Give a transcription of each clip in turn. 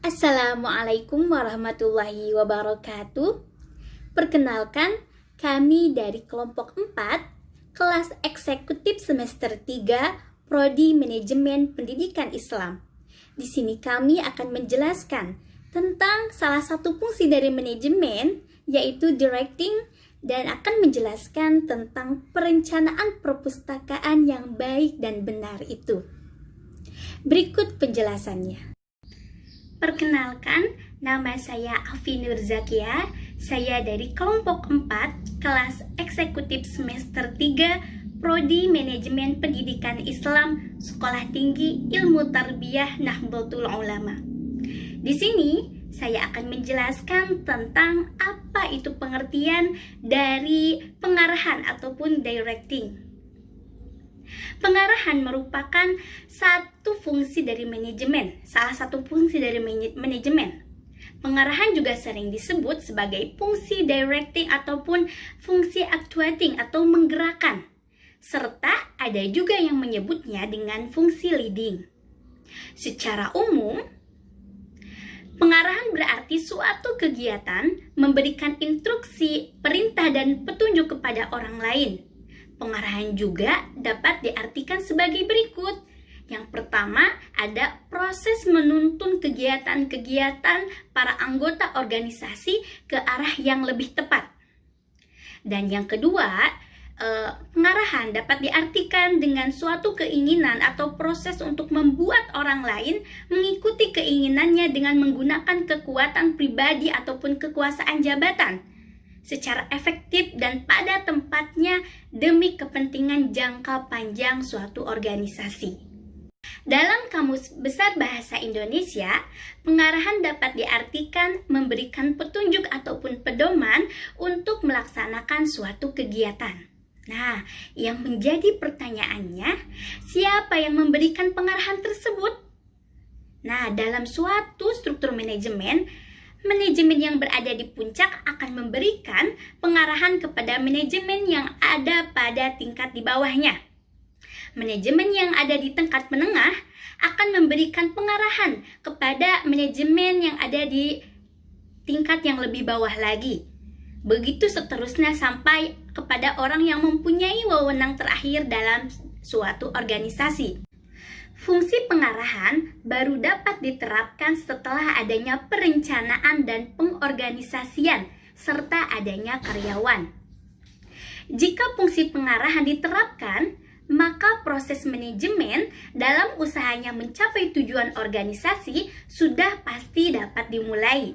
Assalamualaikum warahmatullahi wabarakatuh. Perkenalkan, kami dari kelompok 4, kelas eksekutif semester 3, Prodi Manajemen Pendidikan Islam. Di sini kami akan menjelaskan tentang salah satu fungsi dari manajemen, yaitu directing, dan akan menjelaskan tentang perencanaan perpustakaan yang baik dan benar itu. Berikut penjelasannya. Perkenalkan, nama saya Afi Nur Zakia. Saya dari kelompok 4, kelas eksekutif semester 3, Prodi Manajemen Pendidikan Islam, Sekolah Tinggi Ilmu Tarbiyah Nahdlatul Ulama. Di sini, saya akan menjelaskan tentang apa itu pengertian dari pengarahan ataupun directing. Pengarahan merupakan satu fungsi dari manajemen, salah satu fungsi dari manajemen. Pengarahan juga sering disebut sebagai fungsi directing ataupun fungsi actuating atau menggerakkan. Serta ada juga yang menyebutnya dengan fungsi leading. Secara umum, pengarahan berarti suatu kegiatan memberikan instruksi, perintah, dan petunjuk kepada orang lain. Pengarahan juga dapat diartikan sebagai berikut. Yang pertama, ada proses menuntun kegiatan-kegiatan para anggota organisasi ke arah yang lebih tepat. Dan yang kedua, pengarahan dapat diartikan dengan suatu keinginan atau proses untuk membuat orang lain mengikuti keinginannya dengan menggunakan kekuatan pribadi ataupun kekuasaan jabatan secara efektif dan pada tempatnya demi kepentingan jangka panjang suatu organisasi. Dalam Kamus Besar Bahasa Indonesia, pengarahan dapat diartikan memberikan petunjuk ataupun pedoman untuk melaksanakan suatu kegiatan. Nah, yang menjadi pertanyaannya, siapa yang memberikan pengarahan tersebut? Nah, dalam suatu struktur manajemen yang berada di puncak akan memberikan pengarahan kepada manajemen yang ada pada tingkat di bawahnya. Manajemen yang ada di tingkat menengah akan memberikan pengarahan kepada manajemen yang ada di tingkat yang lebih bawah lagi. Begitu seterusnya sampai kepada orang yang mempunyai wewenang terakhir dalam suatu organisasi. Fungsi pengarahan baru dapat diterapkan setelah adanya perencanaan dan pengorganisasian serta adanya karyawan. Jika fungsi pengarahan diterapkan, maka proses manajemen dalam usahanya mencapai tujuan organisasi sudah pasti dapat dimulai.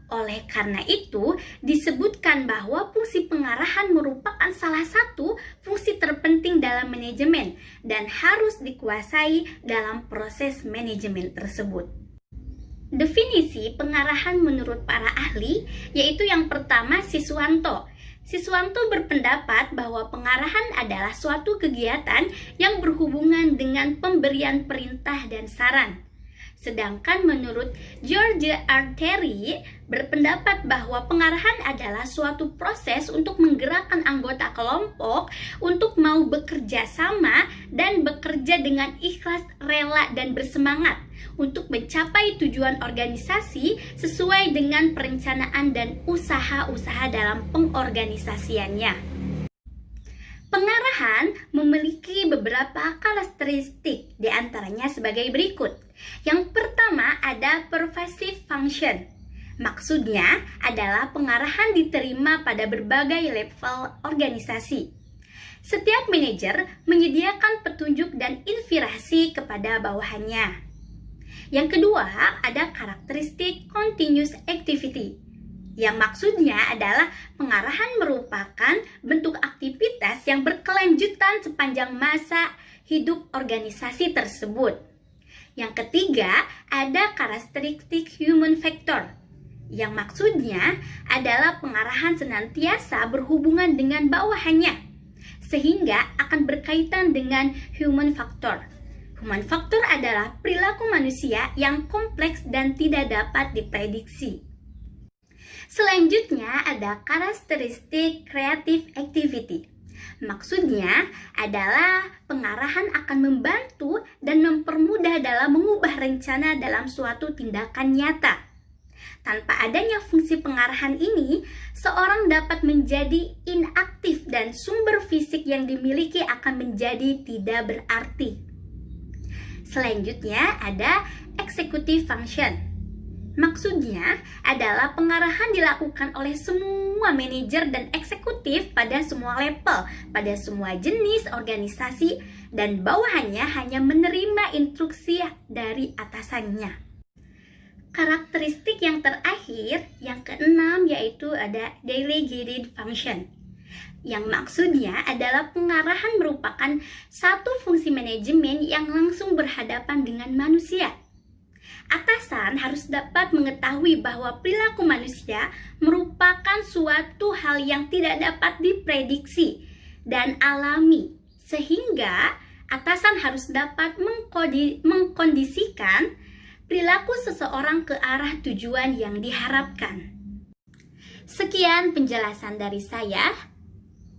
Oleh karena itu, disebutkan bahwa fungsi pengarahan merupakan salah satu fungsi terpenting dalam manajemen dan harus dikuasai dalam proses manajemen tersebut. Definisi pengarahan menurut para ahli yaitu yang pertama Siswanto. Siswanto berpendapat bahwa pengarahan adalah suatu kegiatan yang berhubungan dengan pemberian perintah dan saran. Sedangkan menurut George R. Terry berpendapat bahwa pengarahan adalah suatu proses untuk menggerakkan anggota kelompok untuk mau bekerja sama dan bekerja dengan ikhlas, rela, dan bersemangat untuk mencapai tujuan organisasi sesuai dengan perencanaan dan usaha-usaha dalam pengorganisasiannya. Pengarahan memiliki beberapa karakteristik, diantaranya sebagai berikut. Yang pertama ada pervasive function. Maksudnya adalah pengarahan diterima pada berbagai level organisasi. Setiap manajer menyediakan petunjuk dan inspirasi kepada bawahannya. Yang kedua ada karakteristik continuous activity. Yang maksudnya adalah pengarahan merupakan bentuk aktivitas yang berkelanjutan sepanjang masa hidup organisasi tersebut. Yang ketiga, ada karakteristik human factor. Yang maksudnya adalah pengarahan senantiasa berhubungan dengan bawahannya, sehingga akan berkaitan dengan human factor. Human factor adalah perilaku manusia yang kompleks dan tidak dapat diprediksi. Selanjutnya ada karakteristik creative activity. Maksudnya adalah pengarahan akan membantu dan mempermudah dalam mengubah rencana dalam suatu tindakan nyata. Tanpa adanya fungsi pengarahan ini, seorang dapat menjadi inaktif dan sumber fisik yang dimiliki akan menjadi tidak berarti. Selanjutnya ada executive function. Maksudnya adalah pengarahan dilakukan oleh semua manajer dan eksekutif pada semua level, pada semua jenis organisasi, dan bawahannya hanya menerima instruksi dari atasannya. Karakteristik yang terakhir, yang keenam, yaitu ada delegated function, yang maksudnya adalah pengarahan merupakan satu fungsi manajemen yang langsung berhadapan dengan manusia. Atasan harus dapat mengetahui bahwa perilaku manusia merupakan suatu hal yang tidak dapat diprediksi dan alami, sehingga atasan harus dapat mengkondisikan perilaku seseorang ke arah tujuan yang diharapkan. Sekian penjelasan dari saya.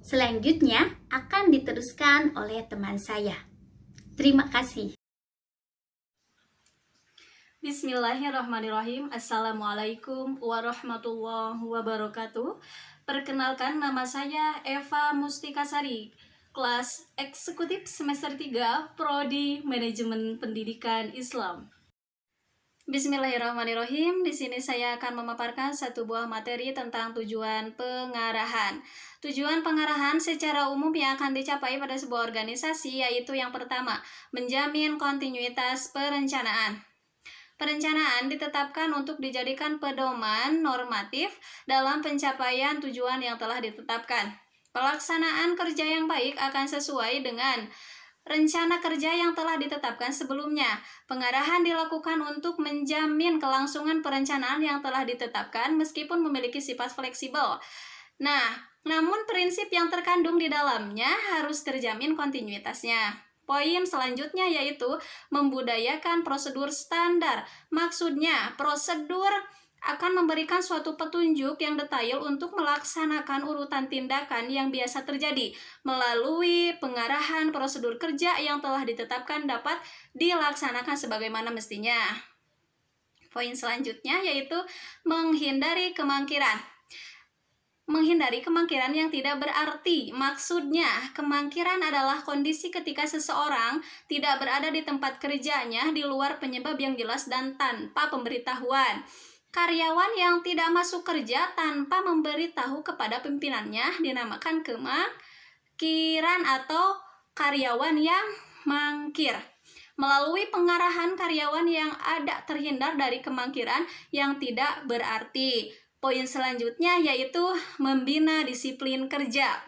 Selanjutnya akan diteruskan oleh teman saya. Terima kasih. Bismillahirrahmanirrahim. Assalamualaikum warahmatullahi wabarakatuh. Perkenalkan, nama saya Eva Mustikasari, kelas eksekutif semester 3, Prodi Manajemen Pendidikan Islam. Bismillahirrahmanirrahim. Di sini saya akan memaparkan satu buah materi tentang tujuan pengarahan. Tujuan pengarahan secara umum yang akan dicapai pada sebuah organisasi yaitu yang pertama, menjamin kontinuitas perencanaan. Perencanaan ditetapkan untuk dijadikan pedoman normatif dalam pencapaian tujuan yang telah ditetapkan. Pelaksanaan kerja yang baik akan sesuai dengan rencana kerja yang telah ditetapkan sebelumnya. Pengarahan dilakukan untuk menjamin kelangsungan perencanaan yang telah ditetapkan meskipun memiliki sifat fleksibel. Namun prinsip yang terkandung di dalamnya harus terjamin kontinuitasnya. Poin selanjutnya yaitu membudayakan prosedur standar. Maksudnya, prosedur akan memberikan suatu petunjuk yang detail untuk melaksanakan urutan tindakan yang biasa terjadi. Melalui pengarahan, prosedur kerja yang telah ditetapkan dapat dilaksanakan sebagaimana mestinya. Poin selanjutnya yaitu menghindari kemangkiran. Menghindari kemangkiran yang tidak berarti. Maksudnya, kemangkiran adalah kondisi ketika seseorang tidak berada di tempat kerjanya di luar penyebab yang jelas dan tanpa pemberitahuan. Karyawan yang tidak masuk kerja tanpa memberitahu kepada pimpinannya dinamakan kemangkiran atau karyawan yang mangkir. Melalui pengarahan, karyawan yang ada terhindar dari kemangkiran yang tidak berarti. Poin selanjutnya yaitu membina disiplin kerja.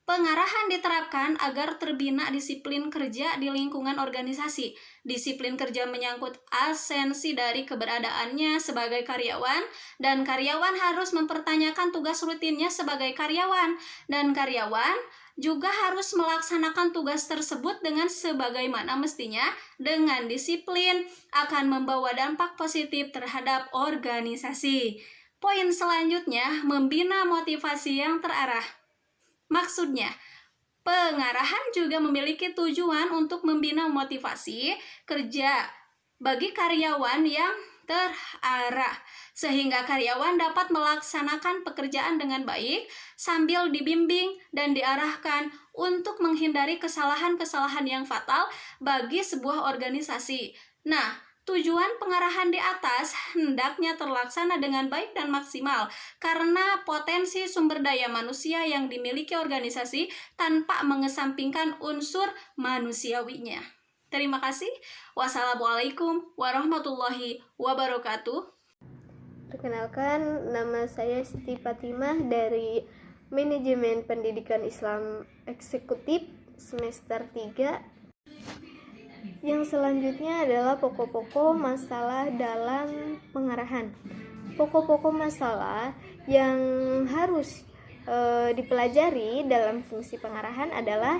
Pengarahan diterapkan agar terbina disiplin kerja di lingkungan organisasi. Disiplin kerja menyangkut esensi dari keberadaannya sebagai karyawan, dan karyawan harus mempertanyakan tugas rutinnya sebagai karyawan, dan karyawan juga harus melaksanakan tugas tersebut dengan sebagaimana mestinya. Dengan disiplin akan membawa dampak positif terhadap organisasi. Poin selanjutnya, membina motivasi yang terarah. Maksudnya, pengarahan juga memiliki tujuan untuk membina motivasi kerja bagi karyawan yang terarah, sehingga karyawan dapat melaksanakan pekerjaan dengan baik sambil dibimbing dan diarahkan untuk menghindari kesalahan-kesalahan yang fatal bagi sebuah organisasi. Tujuan pengarahan di atas hendaknya terlaksana dengan baik dan maksimal karena potensi sumber daya manusia yang dimiliki organisasi tanpa mengesampingkan unsur manusiawinya. Terima kasih. Wassalamualaikum warahmatullahi wabarakatuh. Perkenalkan, nama saya Siti Fatimah dari Manajemen Pendidikan Islam Eksekutif semester 3. Yang selanjutnya adalah pokok-pokok masalah dalam pengarahan. Pokok-pokok masalah yang harus dipelajari dalam fungsi pengarahan adalah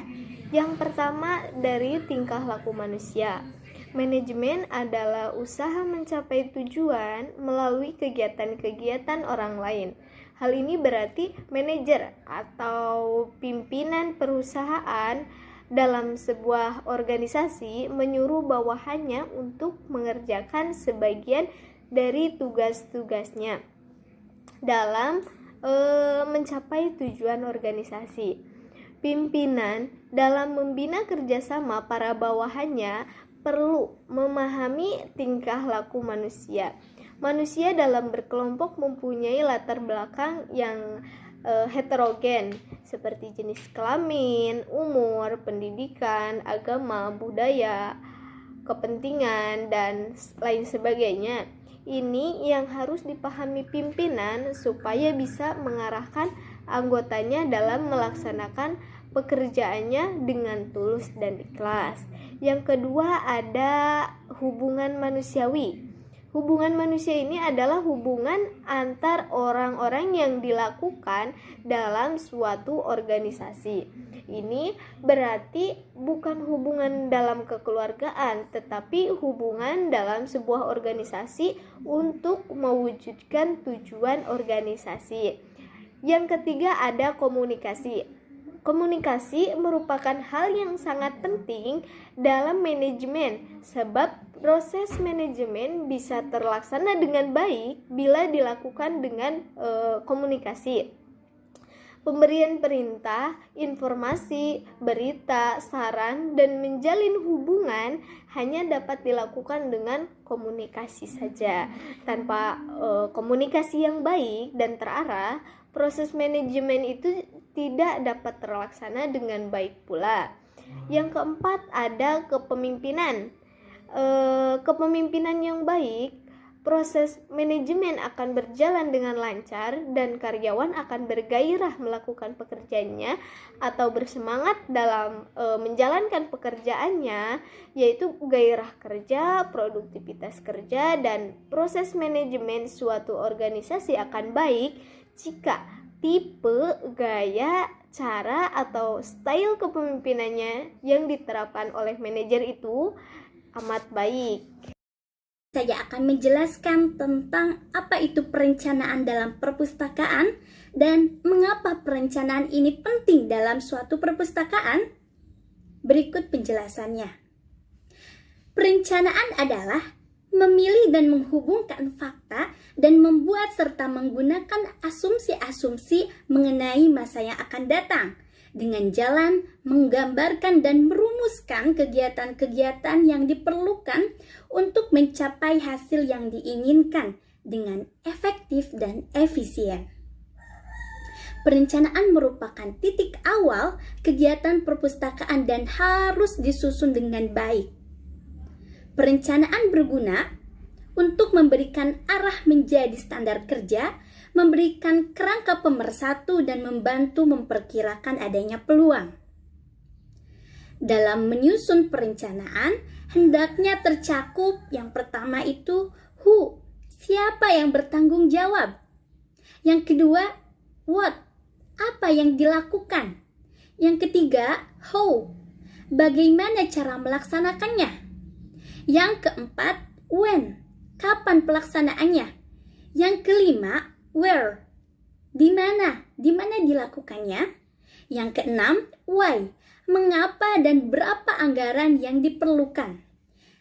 yang pertama dari tingkah laku manusia. Manajemen adalah usaha mencapai tujuan melalui kegiatan-kegiatan orang lain. Hal ini berarti manajer atau pimpinan perusahaan dalam sebuah organisasi menyuruh bawahannya untuk mengerjakan sebagian dari tugas-tugasnya dalam mencapai tujuan organisasi. Pimpinan dalam membina kerjasama para bawahannya perlu memahami tingkah laku manusia. Manusia dalam berkelompok mempunyai latar belakang yang heterogen seperti jenis kelamin, umur, pendidikan, agama, budaya, kepentingan, dan lain sebagainya. Ini yang harus dipahami pimpinan supaya bisa mengarahkan anggotanya dalam melaksanakan pekerjaannya dengan tulus dan ikhlas. Yang kedua ada hubungan manusiawi. Hubungan manusia ini adalah hubungan antar orang-orang yang dilakukan dalam suatu organisasi. Ini berarti bukan hubungan dalam kekeluargaan, tetapi hubungan dalam sebuah organisasi untuk mewujudkan tujuan organisasi. Yang ketiga ada komunikasi. Komunikasi merupakan hal yang sangat penting dalam manajemen, sebab proses manajemen bisa terlaksana dengan baik bila dilakukan dengan komunikasi. Pemberian perintah, informasi, berita, saran, dan menjalin hubungan hanya dapat dilakukan dengan komunikasi saja. Tanpa komunikasi yang baik dan terarah, proses manajemen itu tidak dapat terlaksana dengan baik pula. Yang keempat ada kepemimpinan. Kepemimpinan yang baik, proses manajemen akan berjalan dengan lancar dan karyawan akan bergairah melakukan pekerjaannya atau bersemangat dalam menjalankan pekerjaannya, yaitu gairah kerja, produktivitas kerja, dan proses manajemen suatu organisasi akan baik jika tipe, gaya, cara, atau style kepemimpinannya yang diterapkan oleh manajer itu amat baik. Saya akan menjelaskan tentang apa itu perencanaan dalam perpustakaan dan mengapa perencanaan ini penting dalam suatu perpustakaan. Berikut penjelasannya. Perencanaan adalah memilih dan menghubungkan fakta dan membuat serta menggunakan asumsi-asumsi mengenai masa yang akan datang dengan jalan menggambarkan dan merumuskan kegiatan-kegiatan yang diperlukan untuk mencapai hasil yang diinginkan dengan efektif dan efisien. Perencanaan merupakan titik awal kegiatan perpustakaan dan harus disusun dengan baik. Perencanaan berguna untuk memberikan arah menjadi standar kerja, memberikan kerangka pemersatu, dan membantu memperkirakan adanya peluang. Dalam menyusun perencanaan, hendaknya tercakup yang pertama itu who, siapa yang bertanggung jawab. Yang kedua, what, apa yang dilakukan. Yang ketiga, how, bagaimana cara melaksanakannya. Yang keempat, when, kapan pelaksanaannya. Yang kelima, where, di mana dilakukannya. Yang keenam, why, mengapa dan berapa anggaran yang diperlukan.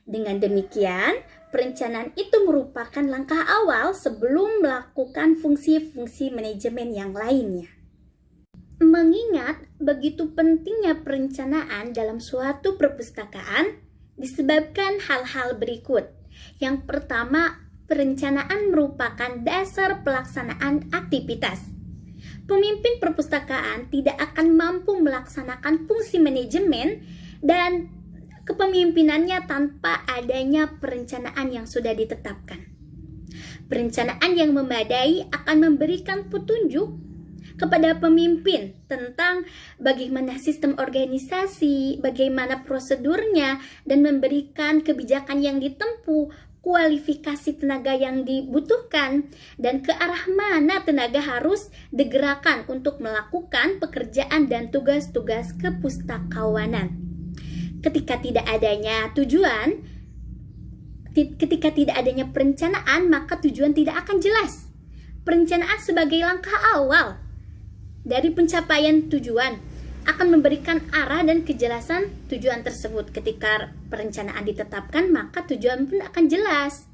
Dengan demikian, perencanaan itu merupakan langkah awal sebelum melakukan fungsi-fungsi manajemen yang lainnya. Mengingat begitu pentingnya perencanaan dalam suatu perpustakaan, disebabkan hal-hal berikut. Yang pertama, perencanaan merupakan dasar pelaksanaan aktivitas. Pemimpin perpustakaan tidak akan mampu melaksanakan fungsi manajemen dan kepemimpinannya tanpa adanya perencanaan yang sudah ditetapkan. Perencanaan yang memadai akan memberikan petunjuk kepada pemimpin tentang bagaimana sistem organisasi, bagaimana prosedurnya, dan memberikan kebijakan yang ditempuh, kualifikasi tenaga yang dibutuhkan, dan ke arah mana tenaga harus digerakkan untuk melakukan pekerjaan dan tugas-tugas kepustakawanan. Ketika tidak adanya tujuan, ketika tidak adanya perencanaan, maka tujuan tidak akan jelas. Perencanaan sebagai langkah awal dari pencapaian tujuan akan memberikan arah dan kejelasan tujuan tersebut. Ketika perencanaan ditetapkan, maka tujuan pun akan jelas.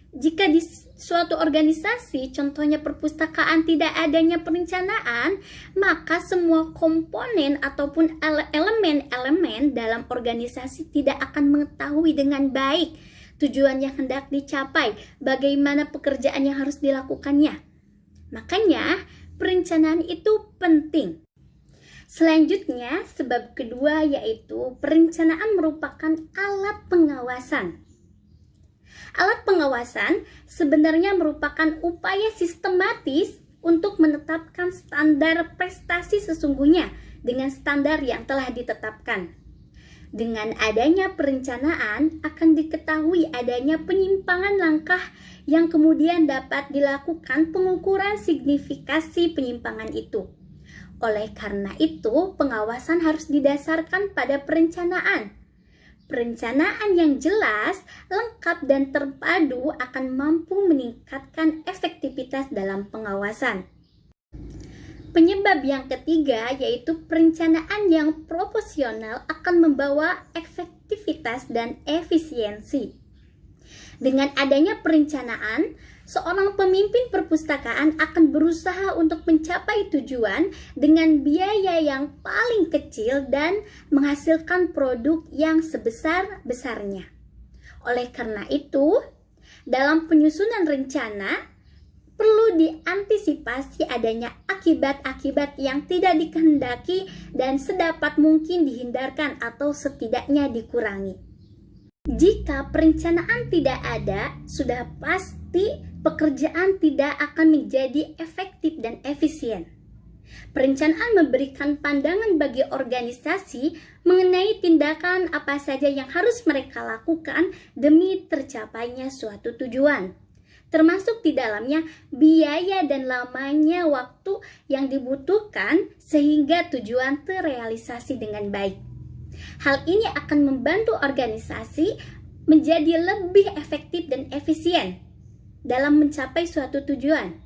Jika di suatu organisasi, contohnya perpustakaan, tidak adanya perencanaan, maka semua komponen ataupun elemen-elemen dalam organisasi tidak akan mengetahui dengan baik tujuan yang hendak dicapai, bagaimana pekerjaan yang harus dilakukannya. Makanya, perencanaan itu penting. Selanjutnya, sebab kedua yaitu perencanaan merupakan alat pengawasan. Alat pengawasan sebenarnya merupakan upaya sistematis untuk menetapkan standar prestasi sesungguhnya dengan standar yang telah ditetapkan. Dengan adanya perencanaan akan diketahui adanya penyimpangan langkah yang kemudian dapat dilakukan pengukuran signifikasi penyimpangan itu. Oleh karena itu, pengawasan harus didasarkan pada perencanaan. Perencanaan yang jelas, lengkap, dan terpadu akan mampu meningkatkan efektivitas dalam pengawasan. Penyebab yang ketiga yaitu perencanaan yang proporsional akan membawa efektivitas dan efisiensi. Dengan adanya perencanaan, seorang pemimpin perpustakaan akan berusaha untuk mencapai tujuan dengan biaya yang paling kecil dan menghasilkan produk yang sebesar-besarnya. Oleh karena itu, dalam penyusunan rencana, perlu diantisipasi adanya akibat-akibat yang tidak dikehendaki dan sedapat mungkin dihindarkan atau setidaknya dikurangi. Jika perencanaan tidak ada, sudah pasti pekerjaan tidak akan menjadi efektif dan efisien. Perencanaan memberikan pandangan bagi organisasi mengenai tindakan apa saja yang harus mereka lakukan demi tercapainya suatu tujuan, termasuk di dalamnya biaya dan lamanya waktu yang dibutuhkan sehingga tujuan terrealisasi dengan baik. Hal ini akan membantu organisasi menjadi lebih efektif dan efisien dalam mencapai suatu tujuan.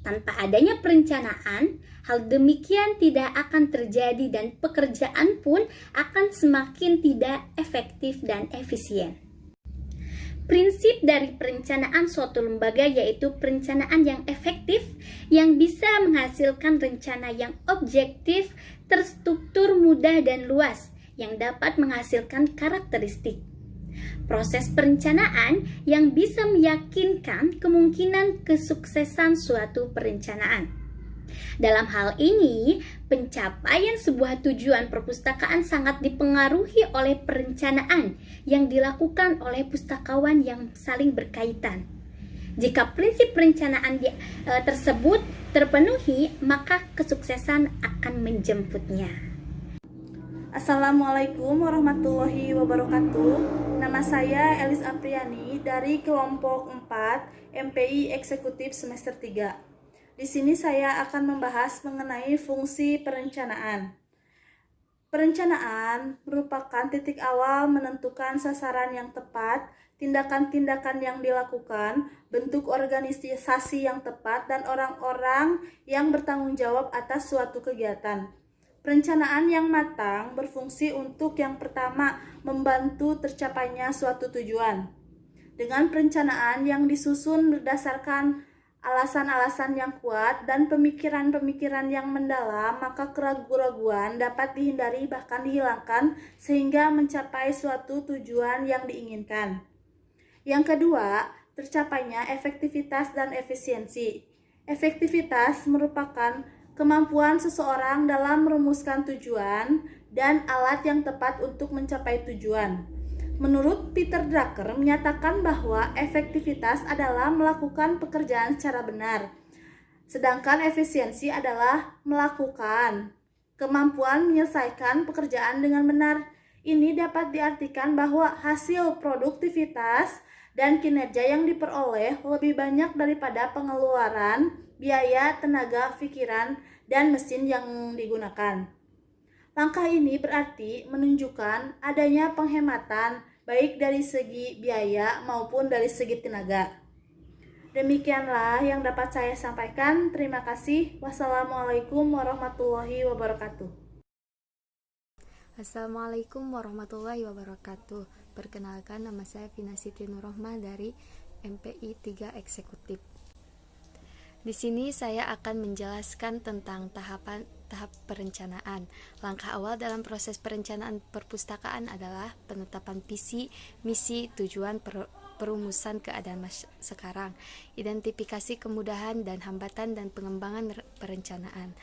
Tanpa adanya perencanaan, hal demikian tidak akan terjadi dan pekerjaan pun akan semakin tidak efektif dan efisien. Prinsip dari perencanaan suatu lembaga yaitu perencanaan yang efektif yang bisa menghasilkan rencana yang objektif, terstruktur, mudah, dan luas yang dapat menghasilkan karakteristik. Proses perencanaan yang bisa meyakinkan kemungkinan kesuksesan suatu perencanaan. Dalam hal ini, pencapaian sebuah tujuan perpustakaan sangat dipengaruhi oleh perencanaan yang dilakukan oleh pustakawan yang saling berkaitan. Jika prinsip perencanaan tersebut terpenuhi, maka kesuksesan akan menjemputnya. Assalamualaikum warahmatullahi wabarakatuh. Nama saya Elis Apriani dari kelompok 4 MPI Eksekutif semester 3. Di sini saya akan membahas mengenai fungsi perencanaan. Perencanaan merupakan titik awal menentukan sasaran yang tepat, tindakan-tindakan yang dilakukan, bentuk organisasi yang tepat, dan orang-orang yang bertanggung jawab atas suatu kegiatan. Perencanaan yang matang berfungsi untuk yang pertama membantu tercapainya suatu tujuan. Dengan perencanaan yang disusun berdasarkan alasan-alasan yang kuat dan pemikiran-pemikiran yang mendalam, maka keraguan-keraguan dapat dihindari bahkan dihilangkan sehingga mencapai suatu tujuan yang diinginkan. Yang kedua, tercapainya efektivitas dan efisiensi. Efektivitas merupakan kemampuan seseorang dalam merumuskan tujuan dan alat yang tepat untuk mencapai tujuan. Menurut Peter Drucker menyatakan bahwa efektivitas adalah melakukan pekerjaan secara benar, sedangkan efisiensi adalah melakukan kemampuan menyelesaikan pekerjaan dengan benar. Ini dapat diartikan bahwa hasil produktivitas dan kinerja yang diperoleh lebih banyak daripada pengeluaran biaya, tenaga, pikiran, dan mesin yang digunakan. Langkah ini berarti menunjukkan adanya penghematan baik dari segi biaya maupun dari segi tenaga. Demikianlah yang dapat saya sampaikan. Terima kasih. Wassalamualaikum warahmatullahi wabarakatuh. Assalamualaikum warahmatullahi wabarakatuh. Perkenalkan, nama saya Vina Siti Nurrohmah dari MPI 3 Eksekutif. Di sini saya akan menjelaskan tentang tahap perencanaan. Langkah awal dalam proses perencanaan perpustakaan adalah penetapan visi, misi, tujuan, perumusan keadaan sekarang, identifikasi kemudahan dan hambatan dan pengembangan perencanaan.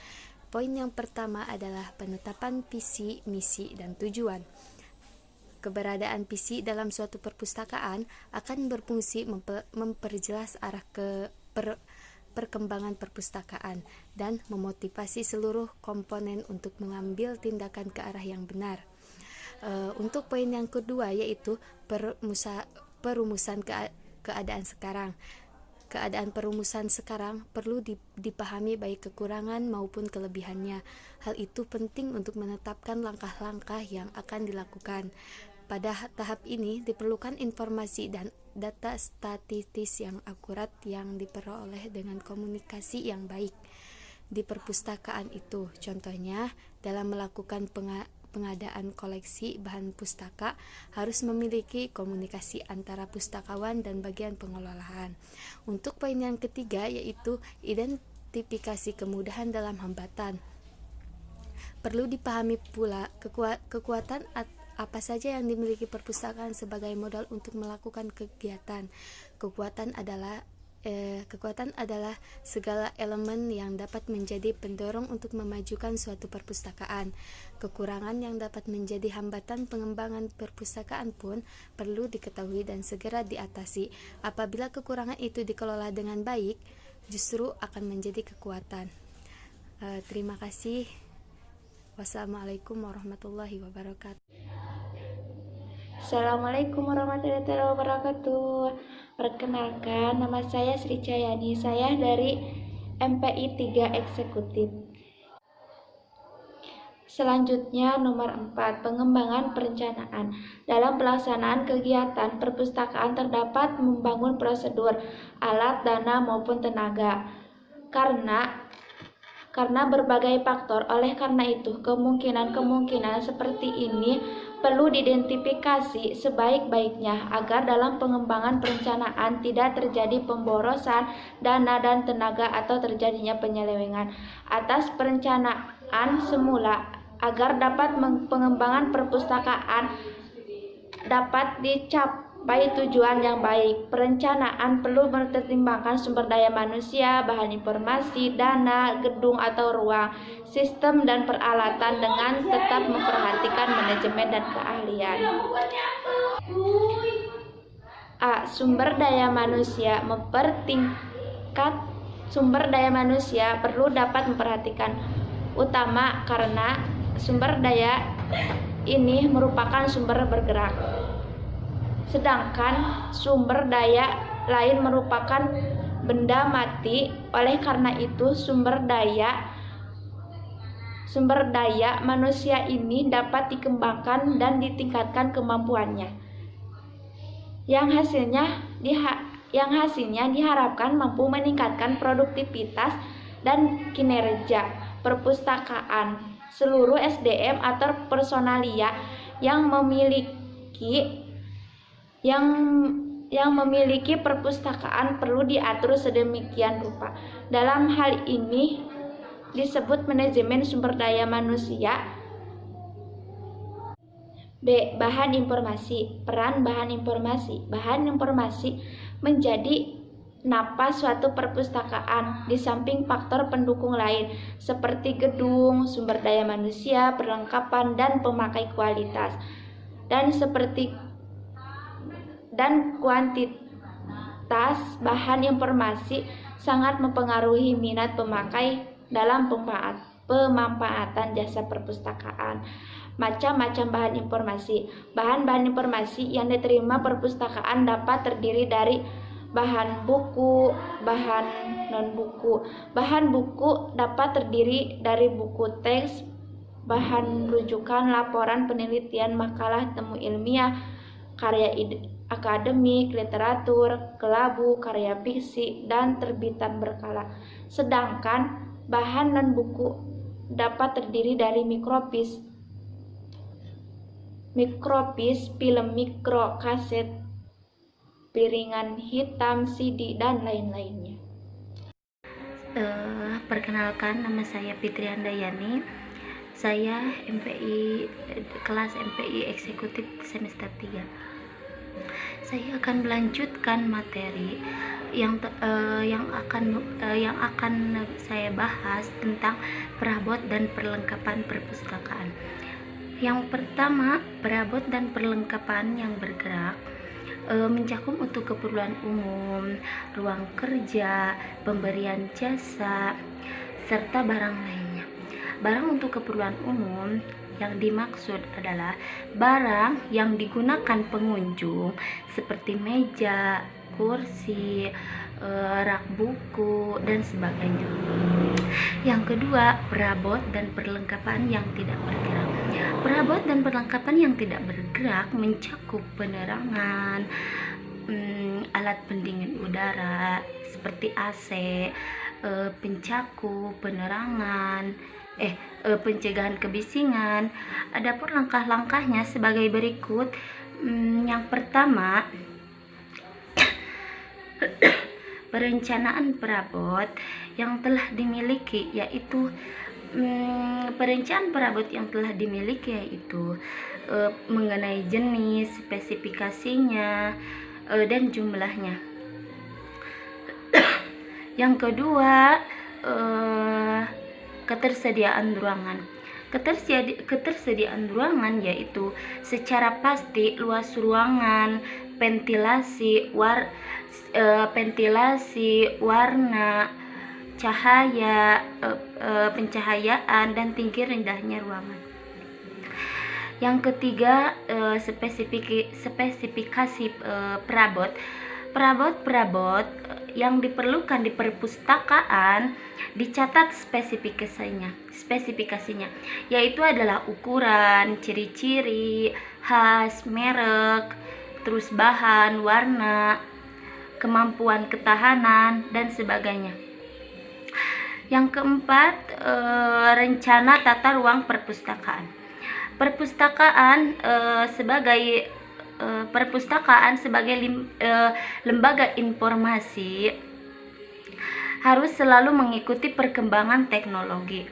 Poin yang pertama adalah penetapan visi, misi, dan tujuan. Keberadaan visi dalam suatu perpustakaan akan berfungsi memperjelas arah perkembangan perpustakaan dan memotivasi seluruh komponen untuk mengambil tindakan ke arah yang benar. Untuk poin yang kedua yaitu perumusan keadaan sekarang. Keadaan perumusan sekarang perlu dipahami baik kekurangan maupun kelebihannya. Hal itu penting untuk menetapkan langkah-langkah yang akan dilakukan. Pada tahap ini diperlukan informasi dan data statistik yang akurat yang diperoleh dengan komunikasi yang baik di perpustakaan itu. Contohnya, dalam melakukan pengadaan koleksi bahan pustaka harus memiliki komunikasi antara pustakawan dan bagian pengelolaan. Untuk poin yang ketiga yaitu identifikasi kemudahan dalam hambatan. Perlu dipahami pula kekuatan apa saja yang dimiliki perpustakaan sebagai modal untuk melakukan kegiatan. Kekuatan adalah segala elemen yang dapat menjadi pendorong untuk memajukan suatu perpustakaan. Kekurangan yang dapat menjadi hambatan pengembangan perpustakaan pun perlu diketahui dan segera diatasi. Apabila kekurangan itu dikelola dengan baik, justru akan menjadi kekuatan. Terima kasih. Wassalamualaikum warahmatullahi wabarakatuh. Assalamualaikum warahmatullahi wabarakatuh. Perkenalkan, nama saya Sri Cayani. Saya dari MPI 3 Eksekutif. Selanjutnya nomor 4, pengembangan perencanaan. Dalam pelaksanaan kegiatan perpustakaan terdapat membangun prosedur, alat, dana maupun tenaga. Karena berbagai faktor, oleh karena itu kemungkinan seperti ini perlu diidentifikasi sebaik-baiknya agar dalam pengembangan perencanaan tidak terjadi pemborosan dana dan tenaga atau terjadinya penyelewengan atas perencanaan semula agar pengembangan perpustakaan dapat dicapai tujuan yang baik. Perencanaan perlu mempertimbangkan sumber daya manusia, bahan informasi, dana, gedung atau ruang, sistem dan peralatan dengan tetap memperhatikan manajemen dan keahlian. A. Sumber daya manusia. Mempertingkat sumber daya manusia perlu dapat memperhatikan utama karena sumber daya ini merupakan sumber bergerak, sedangkan sumber daya lain merupakan benda mati. Oleh karena itu sumber daya manusia ini dapat dikembangkan dan ditingkatkan kemampuannya, yang hasilnya diharapkan mampu meningkatkan produktivitas dan kinerja perpustakaan. Seluruh SDM atau personalia yang memiliki perpustakaan perlu diatur sedemikian rupa. Dalam hal ini disebut manajemen sumber daya manusia. B. Bahan informasi. Peran bahan informasi. Bahan informasi menjadi napas suatu perpustakaan di samping faktor pendukung lain seperti gedung, sumber daya manusia, perlengkapan dan pemakai kualitas dan kuantitas bahan informasi sangat mempengaruhi minat pemakai dalam pemanfaatan jasa perpustakaan. Macam-macam bahan informasi. Bahan-bahan informasi yang diterima perpustakaan dapat terdiri dari bahan buku, bahan non-buku. Bahan buku dapat terdiri dari buku teks, bahan rujukan, laporan penelitian, makalah temu ilmiah, karya akademik, literatur, kelabu, karya fiksi, dan terbitan berkala. Sedangkan bahan non buku dapat terdiri dari mikrofis, film mikro, kaset, piringan hitam, CD, dan lain-lainnya. Perkenalkan, nama saya Fitri Handayani. Saya kelas MPI eksekutif semester 3. Saya akan melanjutkan materi yang akan saya bahas tentang perabot dan perlengkapan perpustakaan. Yang pertama, perabot dan perlengkapan yang bergerak mencakup untuk keperluan umum, ruang kerja, pemberian jasa, serta barang lainnya. Barang untuk keperluan umum yang dimaksud adalah barang yang digunakan pengunjung seperti meja, kursi, rak buku, dan sebagainya. Yang kedua, perabot dan perlengkapan yang tidak bergerak. Perabot dan perlengkapan yang tidak bergerak mencakup penerangan, alat pendingin udara seperti AC, pencakup, penerangan, pencegahan kebisingan. Adapun langkah-langkahnya sebagai berikut. Yang pertama, perencanaan perabot yang telah dimiliki, yaitu perencanaan perabot yang telah dimiliki yaitu mengenai jenis, spesifikasinya, dan jumlahnya. Yang kedua, ketersediaan ruangan. Ketersediaan ruangan yaitu secara pasti luas ruangan, ventilasi, warna, cahaya, pencahayaan, dan tinggi rendahnya ruangan. Yang ketiga, spesifikasi perabot. Perabot yang diperlukan di perpustakaan dicatat spesifikasinya, yaitu adalah ukuran, ciri-ciri khas, merek, terus bahan, warna, kemampuan ketahanan, dan sebagainya. Yang keempat, rencana tata ruang perpustakaan. Perpustakaan sebagai lembaga informasi harus selalu mengikuti perkembangan teknologi,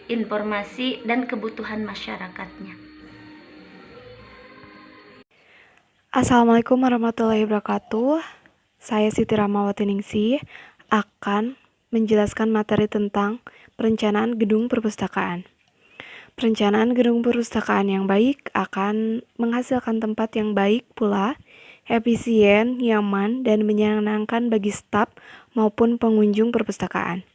informasi, dan kebutuhan masyarakatnya. Assalamualaikum warahmatullahi wabarakatuh. Saya Siti Rahmawati Ningsih akan menjelaskan materi tentang perencanaan gedung perpustakaan. Perencanaan gedung perpustakaan yang baik akan menghasilkan tempat yang baik pula, efisien, nyaman, dan menyenangkan bagi staf maupun pengunjung perpustakaan.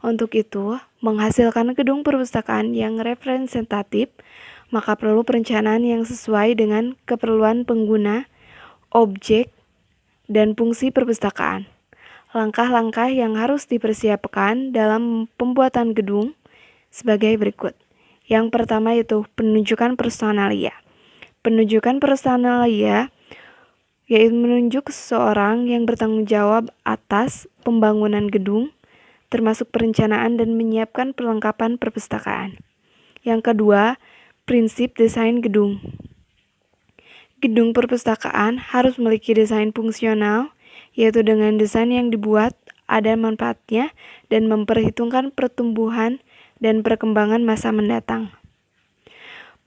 Untuk itu, menghasilkan gedung perpustakaan yang representatif, maka perlu perencanaan yang sesuai dengan keperluan pengguna, objek, dan fungsi perpustakaan. Langkah-langkah yang harus dipersiapkan dalam pembuatan gedung sebagai berikut. Yang pertama yaitu penunjukan personalia. Penunjukan personalia yaitu menunjuk seseorang yang bertanggung jawab atas pembangunan gedung, termasuk perencanaan dan menyiapkan perlengkapan perpustakaan. Yang kedua, prinsip desain gedung. Gedung perpustakaan harus memiliki desain fungsional, yaitu dengan desain yang dibuat ada manfaatnya dan memperhitungkan pertumbuhan dan perkembangan masa mendatang.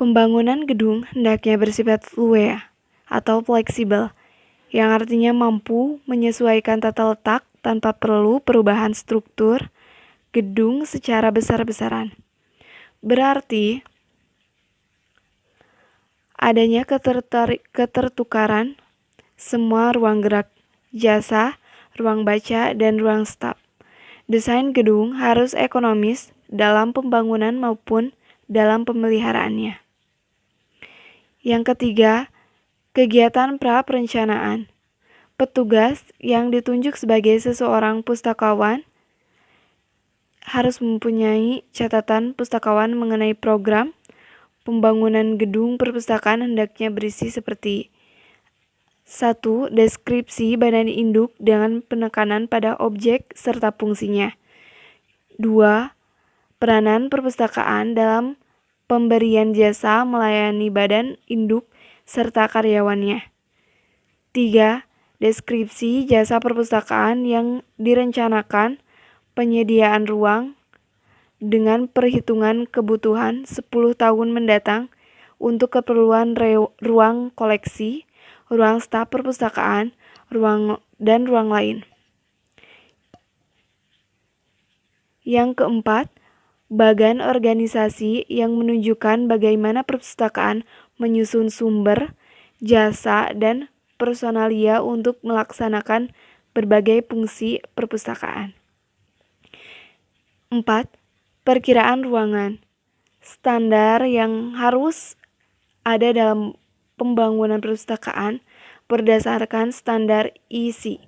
Pembangunan gedung hendaknya bersifat fluid atau fleksibel, yang artinya mampu menyesuaikan tata letak tanpa perlu perubahan struktur gedung secara besar-besaran. Berarti adanya ketertukaran semua ruang gerak, jasa, ruang baca, dan ruang staf. Desain gedung harus ekonomis dalam pembangunan maupun dalam pemeliharaannya. Yang ketiga, kegiatan pra-perencanaan. Petugas yang ditunjuk sebagai seseorang pustakawan harus mempunyai catatan pustakawan mengenai program pembangunan gedung perpustakaan hendaknya berisi seperti 1. Deskripsi badan induk dengan penekanan pada objek serta fungsinya. 2. Peranan perpustakaan dalam pemberian jasa melayani badan induk serta karyawannya. 3. Deskripsi jasa perpustakaan yang direncanakan, penyediaan ruang dengan perhitungan kebutuhan 10 tahun mendatang untuk keperluan ruang koleksi, ruang staf perpustakaan, dan ruang lain. Yang keempat, bagan organisasi yang menunjukkan bagaimana perpustakaan menyusun sumber, jasa, dan personalia untuk melaksanakan berbagai fungsi perpustakaan. 4. Perkiraan ruangan. Standar yang harus ada dalam pembangunan perpustakaan berdasarkan standar ISI,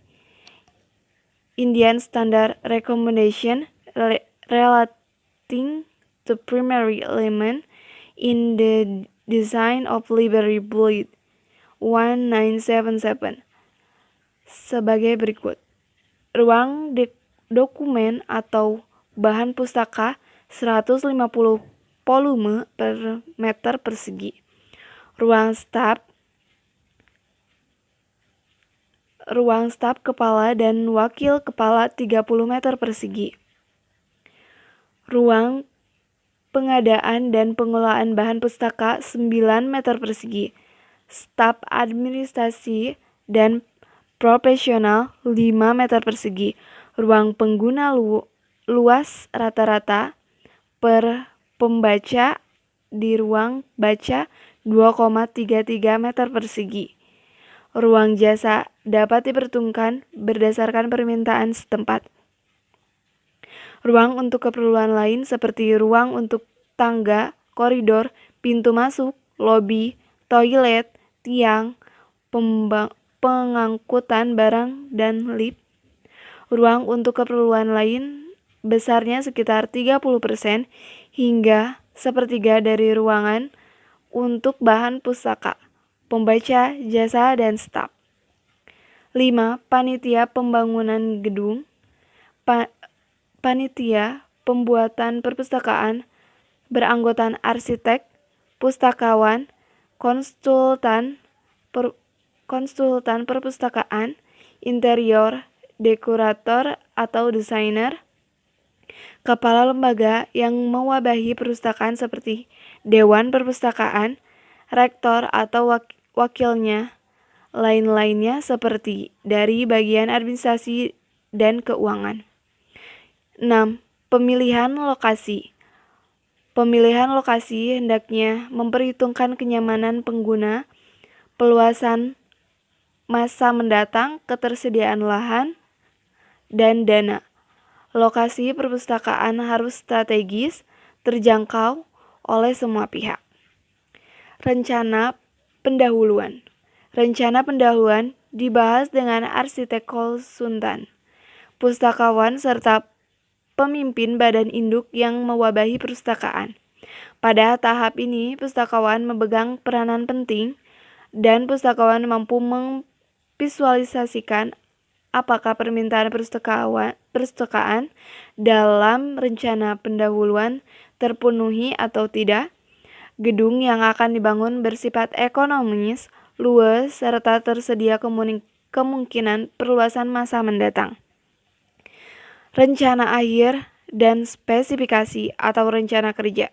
Indian Standard Recommendation relating to primary element in the design of library building 1977 sebagai berikut. Ruang dokumen atau bahan pustaka 150 volume per meter persegi. Ruang staf kepala dan wakil kepala 30 meter persegi. Ruang pengadaan dan pengelolaan bahan pustaka 9 meter persegi. Staf administrasi dan profesional 5 meter persegi. Ruang pengguna luas rata-rata per pembaca di ruang baca 2,33 meter persegi. Ruang jasa dapat diperhitungkan berdasarkan permintaan setempat. Ruang untuk keperluan lain seperti ruang untuk tangga, koridor, pintu masuk, lobi, toilet, tiang, pengangkutan barang, dan lift. Ruang untuk keperluan lain besarnya sekitar 30% hingga sepertiga dari ruangan untuk bahan pustaka, pembaca, jasa, dan staf. 5. Panitia pembangunan gedung. Panitia pembuatan perpustakaan beranggotakan arsitek, pustakawan, konsultan perpustakaan, interior, dekorator atau desainer, kepala lembaga yang mewabahi perpustakaan seperti Dewan Perpustakaan, rektor atau wakilnya, lain-lainnya seperti dari bagian administrasi dan keuangan. 6. Pemilihan lokasi. Pemilihan lokasi hendaknya memperhitungkan kenyamanan pengguna, peluasan masa mendatang, ketersediaan lahan, dan dana. Lokasi perpustakaan harus strategis, terjangkau oleh semua pihak. Rencana pendahuluan. Rencana pendahuluan dibahas dengan arsitek konsultan, pustakawan, serta pemimpin badan induk yang mewabahi perpustakaan. Pada tahap ini, pustakawan memegang peranan penting dan pustakawan mampu memvisualisasikan apakah permintaan perpustakaan dalam rencana pendahuluan terpenuhi atau tidak. Gedung yang akan dibangun bersifat ekonomis, luas, serta tersedia kemungkinan perluasan masa mendatang. Rencana akhir dan spesifikasi atau rencana kerja.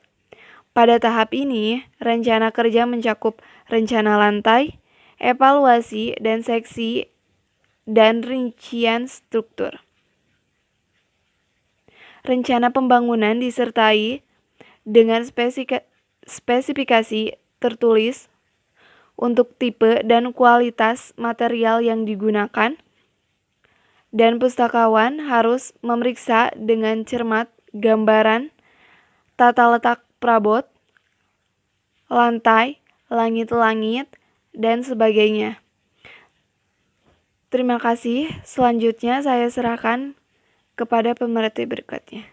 Pada tahap ini, rencana kerja mencakup rencana lantai, evaluasi dan seksi, dan rincian struktur. Rencana pembangunan disertai dengan spesifikasi tertulis untuk tipe dan kualitas material yang digunakan, dan pustakawan harus memeriksa dengan cermat gambaran tata letak perabot, lantai, langit-langit, dan sebagainya. Terima kasih. Selanjutnya saya serahkan kepada pemerhati berikutnya.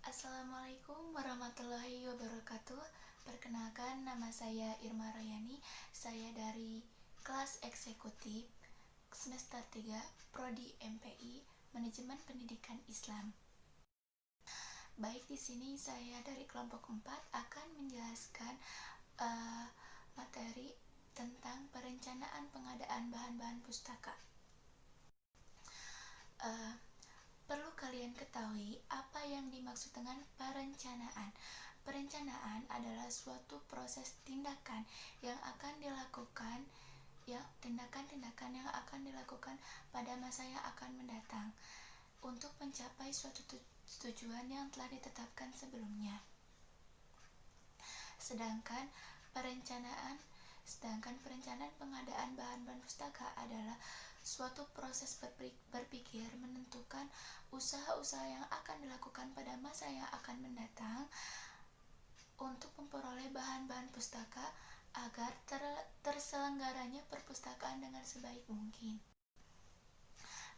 Assalamualaikum warahmatullahi wabarakatuh. Perkenalkan, nama saya Irma Royani, saya dari kelas eksekutif semester 3 Prodi MPI Manajemen Pendidikan Islam. Baik, di sini saya dari kelompok 4 akan menjelaskan materi tentang perencanaan pengadaan bahan-bahan pustaka. Perlu kalian ketahui apa yang dimaksud dengan perencanaan. Perencanaan adalah suatu proses tindakan yang akan dilakukan, tindakan-tindakan yang akan dilakukan pada masa yang akan mendatang untuk mencapai suatu tujuan yang telah ditetapkan sebelumnya. Sedangkan perencanaan pengadaan bahan-bahan pustaka adalah suatu proses berpikir menentukan usaha-usaha yang akan dilakukan pada masa yang akan mendatang untuk memperoleh bahan-bahan pustaka agar terselenggaranya perpustakaan dengan sebaik mungkin.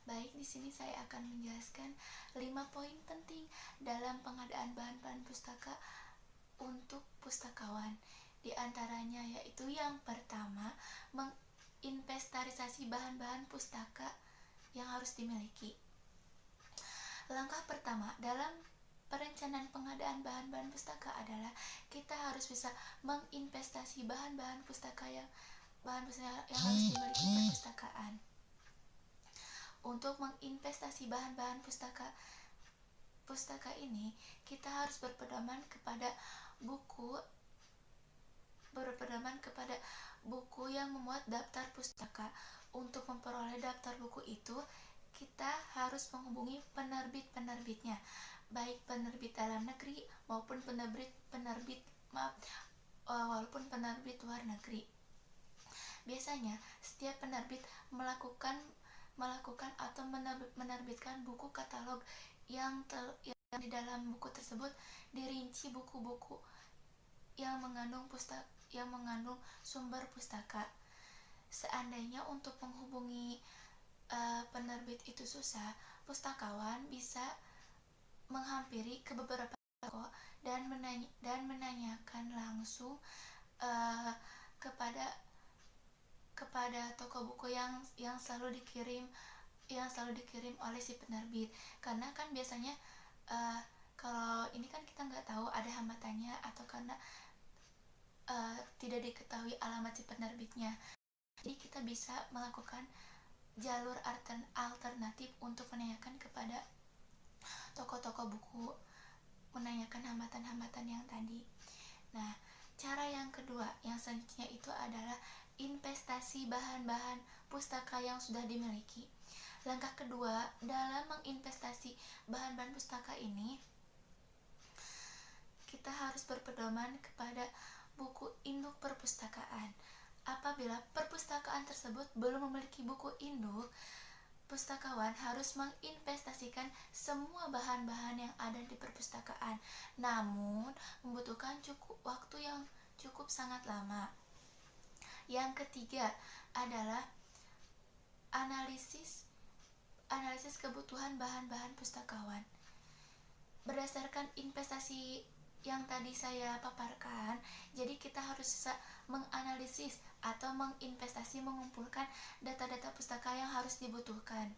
Baik, di sini saya akan menjelaskan 5 poin penting dalam pengadaan bahan-bahan pustaka untuk pustakawan. Di antaranya yaitu yang pertama, menginventarisasi bahan-bahan pustaka yang harus dimiliki. Langkah pertama dalam perencanaan pengadaan bahan-bahan pustaka adalah kita harus bisa menginvestasi bahan-bahan pustaka yang harus dimiliki perpustakaan. Untuk menginvestasi bahan-bahan pustaka ini, kita harus berpedoman kepada buku yang memuat daftar pustaka. Untuk memperoleh daftar buku itu, kita harus menghubungi penerbit-penerbitnya, baik penerbit dalam negeri maupun penerbit luar negeri. Biasanya, setiap penerbit melakukan atau menerbitkan buku katalog yang di dalam buku tersebut dirinci buku-buku yang mengandung sumber pustaka. Seandainya untuk menghubungi penerbit itu susah, pustakawan bisa menghampiri ke beberapa toko dan menanyakan langsung kepada toko buku yang selalu dikirim oleh si penerbit. Karena kan biasanya kalau ini kan kita nggak tahu ada hambatannya atau karena tidak diketahui alamat si penerbitnya. Jadi kita bisa melakukan jalur alternatif untuk menanyakan kepada toko-toko buku, menanyakan hambatan-hambatan yang tadi. Nah, cara yang kedua yang selanjutnya itu adalah investasi bahan-bahan pustaka yang sudah dimiliki. Langkah kedua dalam menginvestasi bahan-bahan pustaka ini, kita harus berpedoman kepada buku induk perpustakaan. Apabila perpustakaan tersebut belum memiliki buku induk, pustakawan harus menginvestasikan semua bahan-bahan yang ada di perpustakaan, namun membutuhkan waktu yang cukup sangat lama. Yang ketiga adalah analisis kebutuhan bahan-bahan pustakawan. Berdasarkan investasi yang tadi saya paparkan, jadi kita harus bisa menganalisis atau mengumpulkan data-data pustaka yang harus dibutuhkan.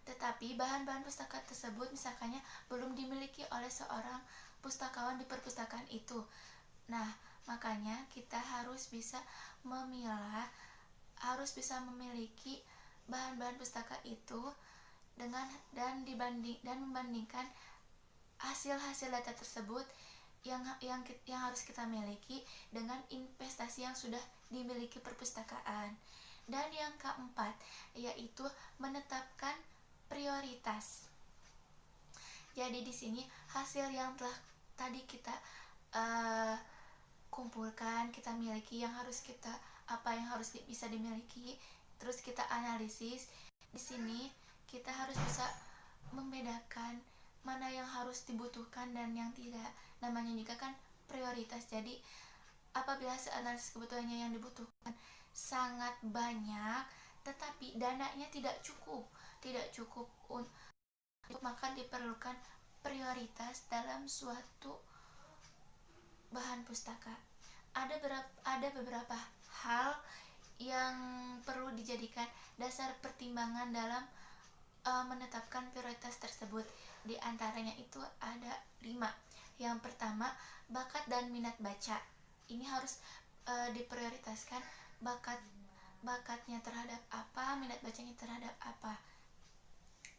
Tetapi bahan-bahan pustaka tersebut misalkannya belum dimiliki oleh seorang pustakawan di perpustakaan itu. Nah, makanya kita harus bisa memilah, harus bisa memiliki bahan-bahan pustaka itu dan membandingkan hasil-hasil data tersebut yang harus kita miliki dengan investasi yang sudah dimiliki perpustakaan. Dan yang keempat yaitu menetapkan prioritas. Jadi di sini hasil yang telah tadi kita kumpulkan, kita miliki, yang harus bisa dimiliki, terus kita analisis. Di sini kita harus bisa membedakan mana yang harus dibutuhkan dan yang tidak. Namanya juga kan prioritas. Jadi apabila analisis kebutuhannya yang dibutuhkan sangat banyak, tetapi dananya tidak cukup, maka diperlukan prioritas dalam suatu bahan pustaka. ada beberapa hal yang perlu dijadikan dasar pertimbangan dalam menetapkan prioritas tersebut. Di antaranya itu ada 5. Yang pertama, bakat dan minat baca. Ini harus diprioritaskan, bakatnya terhadap apa, minat bacanya terhadap apa.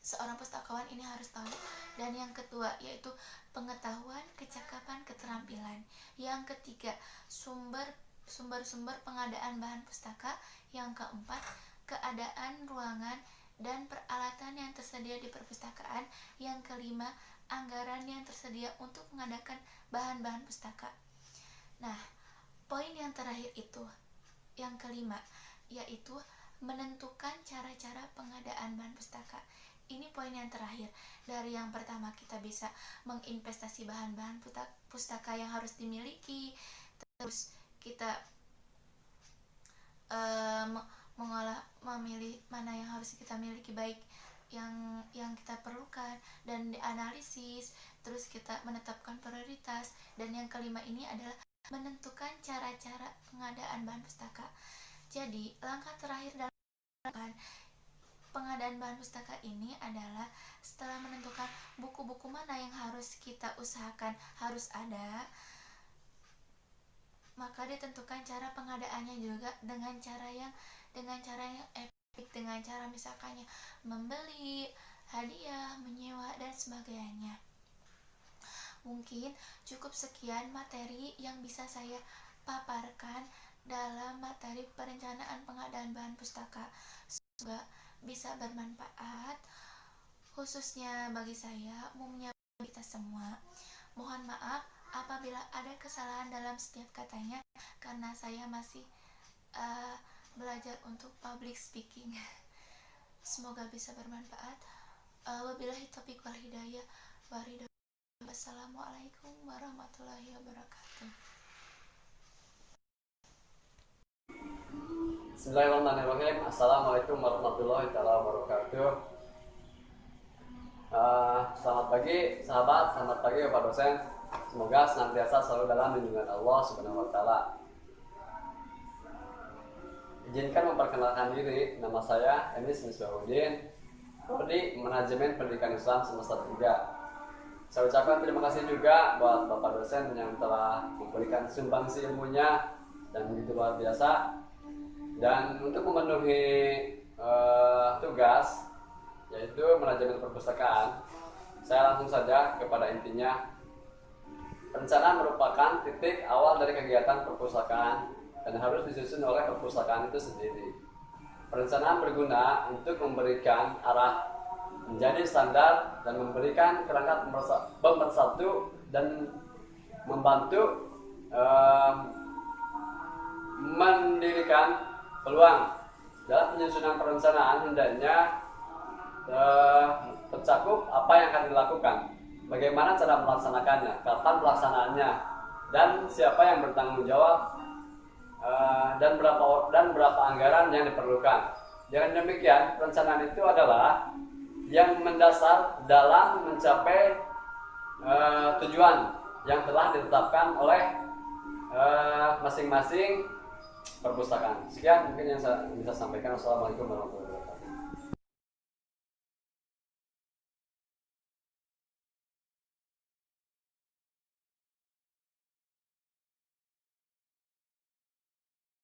Seorang pustakawan ini harus tahu. Dan yang kedua yaitu pengetahuan, kecakapan, keterampilan. Yang ketiga, sumber-sumber pengadaan bahan pustaka. Yang keempat, keadaan ruangan dan peralatan yang tersedia di perpustakaan. Yang kelima, anggaran yang tersedia untuk mengadakan bahan-bahan pustaka. Nah, poin yang terakhir itu, yang kelima, yaitu menentukan cara-cara pengadaan bahan pustaka. Ini poin yang terakhir. Dari yang pertama, kita bisa menginvestasi bahan-bahan pustaka yang harus dimiliki. Terus kita memilih mana yang harus kita miliki, baik yang kita perlukan, dan dianalisis. Terus kita menetapkan prioritas. Dan yang kelima ini adalah menentukan cara-cara pengadaan bahan pustaka. Jadi langkah terakhir dalam pengadaan bahan pustaka ini adalah setelah menentukan buku-buku mana yang harus kita usahakan harus ada, maka ditentukan cara pengadaannya juga dengan cara yang efektif, dengan cara misalkannya membeli, hadiah, menyewa, dan sebagainya. Mungkin cukup sekian materi yang bisa saya paparkan dalam materi perencanaan pengadaan bahan pustaka. Semoga bisa bermanfaat, khususnya bagi saya, umumnya bagi kita semua. Mohon maaf apabila ada kesalahan dalam setiap katanya, karena saya masih belajar untuk public speaking. Semoga bisa bermanfaat. Wabillahi taufiq wal hidayah. Wassalamualaikum warahmatullahi wabarakatuh. Bismillahirrahmanirrahim. Assalamualaikum warahmatullahi wabarakatuh. Selamat pagi sahabat, selamat pagi Bapak dosen. Semoga senantiasa selalu dalam lindungan Allah Subhanahu wa taala. Izinkan memperkenalkan diri, nama saya Enis Misbahuddin, Prodi Manajemen Pendidikan Islam semester 3. Saya ucapkan terima kasih juga buat Bapak dosen yang telah memberikan sumbangsi ilmunya dan begitu luar biasa. Dan untuk memenuhi tugas, yaitu manajemen perpustakaan, saya langsung saja kepada intinya. Perencanaan merupakan titik awal dari kegiatan perpustakaan dan harus disusun oleh perpustakaan itu sendiri. Perencanaan berguna untuk memberikan arah, menjadi standar, dan memberikan kerangka pemersatu dan membantu mendirikan peluang. Dalam penyusunan perencanaan hendaknya tercakup apa yang akan dilakukan, bagaimana cara melaksanakannya, kapan pelaksanaannya, dan siapa yang bertanggung jawab, dan berapa anggaran yang diperlukan. Dengan demikian, perencanaan itu adalah yang mendasar dalam mencapai tujuan yang telah ditetapkan oleh masing-masing perpustakaan. Sekian mungkin yang saya bisa sampaikan. Wassalamualaikum warahmatullahi wabarakatuh.